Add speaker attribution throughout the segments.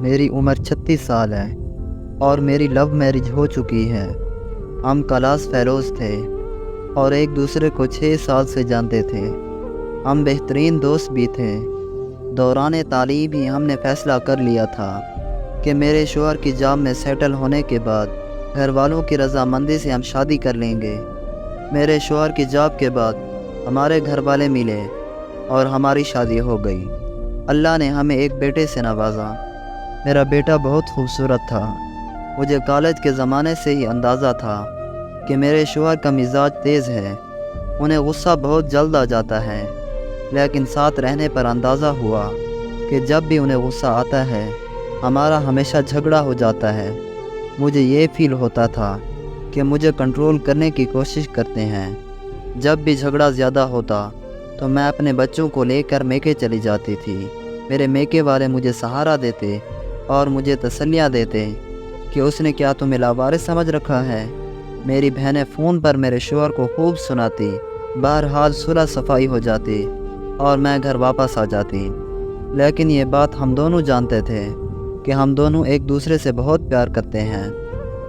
Speaker 1: میری عمر 36 سال ہے اور میری لو میرج ہو چکی ہے۔ ہم کلاس فیلوز تھے اور ایک دوسرے کو 6 سال سے جانتے تھے۔ ہم بہترین دوست بھی تھے۔ دوران تعلیم ہی ہم نے فیصلہ کر لیا تھا کہ میرے شوہر کی جاب میں سیٹل ہونے کے بعد گھر والوں کی رضامندی سے ہم شادی کر لیں گے۔ میرے شوہر کی جاب کے بعد ہمارے گھر والے ملے اور ہماری شادی ہو گئی۔ اللہ نے ہمیں ایک بیٹے سے نوازا۔ میرا بیٹا بہت خوبصورت تھا۔ مجھے کالج کے زمانے سے ہی اندازہ تھا کہ میرے شوہر کا مزاج تیز ہے۔ انہیں غصہ بہت جلد آ جاتا ہے، لیکن ساتھ رہنے پر اندازہ ہوا کہ جب بھی انہیں غصہ آتا ہے ہمارا ہمیشہ جھگڑا ہو جاتا ہے۔ مجھے یہ فیل ہوتا تھا کہ مجھے کنٹرول کرنے کی کوشش کرتے ہیں۔ جب بھی جھگڑا زیادہ ہوتا تو میں اپنے بچوں کو لے کر میکے چلی جاتی تھی۔ میرے میکے والے مجھے سہارا دیتے اور مجھے تسلیاں دیتے کہ اس نے کیا تمہیں لاوارث سمجھ رکھا ہے۔ میری بہنیں فون پر میرے شوہر کو خوب سناتی۔ بہرحال صلح صفائی ہو جاتی اور میں گھر واپس آ جاتی۔ لیکن یہ بات ہم دونوں جانتے تھے کہ ہم دونوں ایک دوسرے سے بہت پیار کرتے ہیں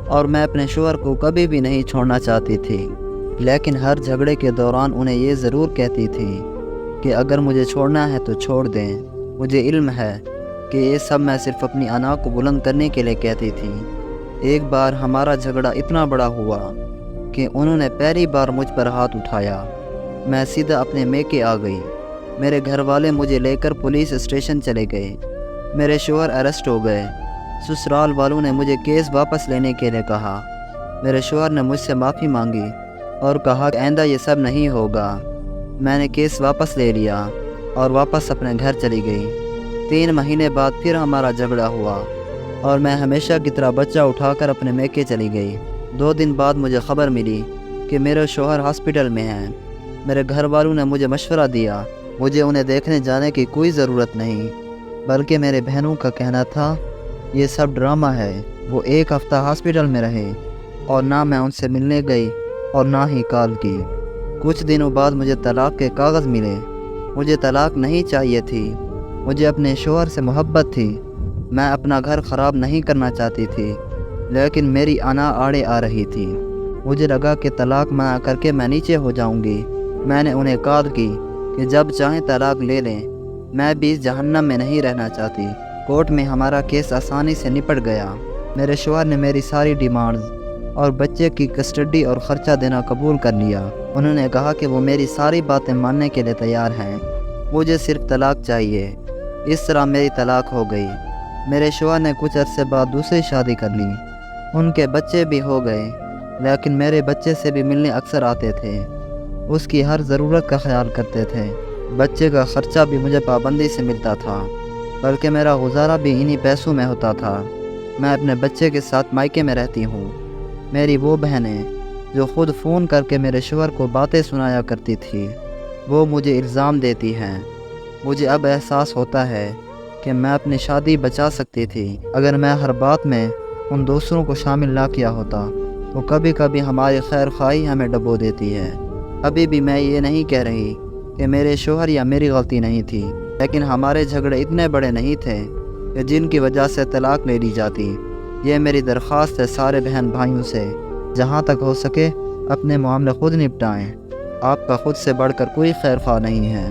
Speaker 1: اور میں اپنے شوہر کو کبھی بھی نہیں چھوڑنا چاہتی تھی۔ لیکن ہر جھگڑے کے دوران انہیں یہ ضرور کہتی تھی کہ اگر مجھے چھوڑنا ہے تو چھوڑ دیں۔ مجھے علم ہے کہ یہ سب میں صرف اپنی انا کو بلند کرنے کے لیے کہتی تھی۔ ایک بار ہمارا جھگڑا اتنا بڑا ہوا کہ انہوں نے پہلی بار مجھ پر ہاتھ اٹھایا۔ میں سیدھا اپنے میکے آ گئی۔ میرے گھر والے مجھے لے کر پولیس اسٹیشن چلے گئے۔ میرے شوہر اریسٹ ہو گئے۔ سسرال والوں نے مجھے کیس واپس لینے کے لیے کہا۔ میرے شوہر نے مجھ سے معافی مانگی اور کہا کہ آئندہ یہ سب نہیں ہوگا۔ میں نے کیس واپس لے لیا اور واپس اپنے گھر چلی گئی۔ 3 مہینے بعد پھر ہمارا جھگڑا ہوا اور میں ہمیشہ کی طرح بچہ اٹھا کر اپنے میکے چلی گئی۔ 2 دن بعد مجھے خبر ملی کہ میرے شوہر ہاسپٹل میں ہیں۔ میرے گھر والوں نے مجھے مشورہ دیا مجھے انہیں دیکھنے جانے کی کوئی ضرورت نہیں، بلکہ میرے بہنوں کا کہنا تھا یہ سب ڈرامہ ہے۔ وہ 1 ہفتہ ہاسپٹل میں رہے اور نہ میں ان سے ملنے گئی اور نہ ہی کال کی۔ کچھ دنوں بعد مجھے طلاق کے کاغذ ملے۔ مجھے طلاق نہیں چاہیے تھی۔ مجھے اپنے شوہر سے محبت تھی۔ میں اپنا گھر خراب نہیں کرنا چاہتی تھی، لیکن میری انا آڑے آ رہی تھی۔ مجھے لگا کہ طلاق منع کر کے میں نیچے ہو جاؤں گی۔ میں نے انہیں کال کی کہ جب چاہیں طلاق لے لیں، میں بھی اس جہنم میں نہیں رہنا چاہتی۔ کورٹ میں ہمارا کیس آسانی سے نپٹ گیا۔ میرے شوہر نے میری ساری ڈیمانڈز اور بچے کی کسٹڈی اور خرچہ دینا قبول کر لیا۔ انہوں نے کہا کہ وہ میری ساری باتیں ماننے کے لیے تیار ہیں، مجھے صرف طلاق چاہیے۔ اس طرح میری طلاق ہو گئی۔ میرے شوہر نے کچھ عرصے بعد دوسری شادی کر لی۔ ان کے بچے بھی ہو گئے، لیکن میرے بچے سے بھی ملنے اکثر آتے تھے۔ اس کی ہر ضرورت کا خیال کرتے تھے۔ بچے کا خرچہ بھی مجھے پابندی سے ملتا تھا، بلکہ میرا گزارا بھی انہی پیسوں میں ہوتا تھا۔ میں اپنے بچے کے ساتھ مائکے میں رہتی ہوں۔ میری وہ بہنیں جو خود فون کر کے میرے شوہر کو باتیں سنایا کرتی تھی، وہ مجھے الزام دیتی ہیں۔ مجھے اب احساس ہوتا ہے کہ میں اپنی شادی بچا سکتی تھی اگر میں ہر بات میں ان دوسروں کو شامل نہ کیا ہوتا، تو کبھی کبھی ہماری خیر خواہی ہمیں ڈبو دیتی ہے۔ ابھی بھی میں یہ نہیں کہہ رہی کہ میرے شوہر یا میری غلطی نہیں تھی، لیکن ہمارے جھگڑے اتنے بڑے نہیں تھے کہ جن کی وجہ سے طلاق لے لی جاتی۔ یہ میری درخواست ہے سارے بہن بھائیوں سے، جہاں تک ہو سکے اپنے معاملے خود نپٹائیں۔ آپ کا خود سے بڑھ کر کوئی خیر خواہ نہیں ہے۔